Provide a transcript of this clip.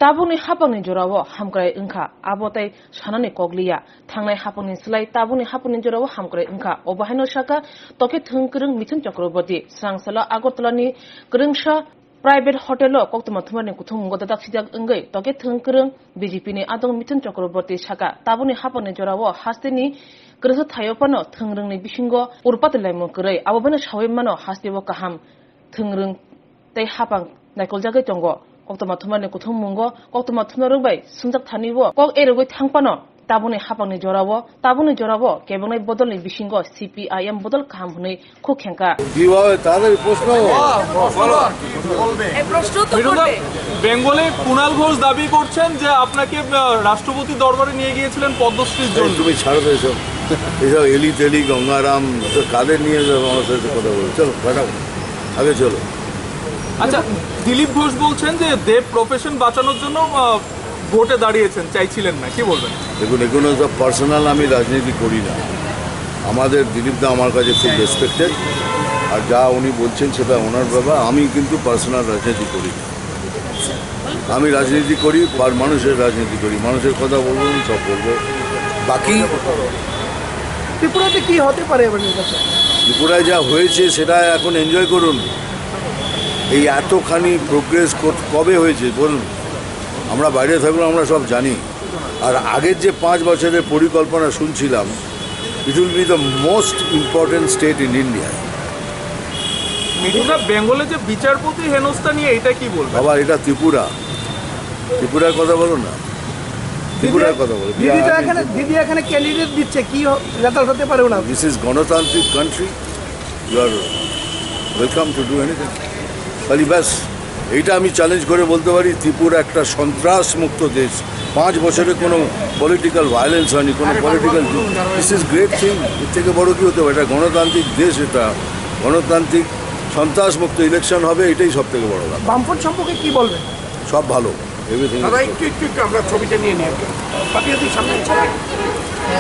Tabuni hapangni jorawo hamkrai ingkha abotai sanani koglia thangnai hapangni slai tabuni hapangni jorawo hamkrai ingkha obahaino saka toke thungkrung Mithun Chakraborty sangsala Agartalani krungsha private hotel koktoma thumani kuthung godadak sidak engai toke thungkrung BJP ni adong Mithun Chakraborty saka tabuni hapangni jorawo hasteni krasa thayopano thungrungni bisingo urpatlaimo krai abobano sawemano hastibo kaham thungrung tei hapang naikoljagai tongo koktoma thumani kuthung mungo koktoma thunarungbai sungjak thanibo kok erogoi thangpano tabuni hapangni jorawo kebangnai bodolni bisingo CPIM bodol kaham hunai khukhenka কিভাবে তাদের প্রশ্ন বেঙ্গলে কুণাল ঘোষ দাবি করছেন যে আপনাকে রাষ্ট্রপতি দরবারে নিয়ে গিয়েছিলেন পদ্মশ্রীর জন্য। তুমি ছাড়ো তো এসব এসব এলি তেলি গঙ্গারাম তো কাদের নিয়ে আমার সাথে কথা বলো চলো পাঠাও আগে চলো। আচ্ছা, দিলীপ ঘোষ বলছেন যে দেব প্রফেশন বাঁচানোর জন্য ভোটে দাঁড়িয়েছেন, চাইছিলেন না, কি বলবেন? দেখুন এগুলো সব পার্সোনাল, আমি রাজনীতি করি না। আমাদের দিলীপ দা আমার কাছে খুব রেসপেক্টেড, আর যা উনি বলছেন সেটা ওনার ব্যাপার। আমি কিন্তু পার্সোনাল রাজনীতি করি না। আমি রাজনীতি করি আর মানুষের রাজনীতি করি, মানুষের কথা বলবো, সব বলবো। বাকি ত্রিপুরাতে কি হতে পারে এবার নির্বাচন? ত্রিপুরায় যা হয়েছে সেটা এখন এনজয় করুন। এই এতখানি প্রোগ্রেস কবে হয়েছে বলুন? আমরা বাইরে থাকলে আমরা সব জানি। আর আগের যে 5 বছরের পরিকল্পনা শুনছিলাম, it will be the most important state in India. বেঙ্গলে যে বিচারপতি হেনস্থা নিয়ে এটা কি বলবেন? বাবা, এটা ত্রিপুরার কথা বলো না, ত্রিপুরার কথা বলো। দিদি এখানে ক্যান্ডিডেট দিচ্ছে, কি রেজাল্ট হতে পারে ওনার? দিস ইজ গণতান্ত্রিক country, you are welcome to do anything. খালি ব্যাস এইটা আমি চ্যালেঞ্জ করে বলতে পারি, ত্রিপুরা একটা সন্ত্রাস মুক্ত দেশ। 5 বছরে কোনো পলিটিক্যাল ভায়োলেন্স হয়নি, কোনো political, this is great thing. এর থেকে বড় কি হতে পারে? এটা গণতান্ত্রিক দেশ, এটা গণতান্ত্রিক সন্ত্রাস মুক্ত ইলেকশন হবে, এটাই সব থেকে বড় কথা। বামফ্রন্ট সম্পর্কে কি বলবেন? সব ভালো, এভরিথিং। একটু আমরা ছবিটা নিয়ে নিই।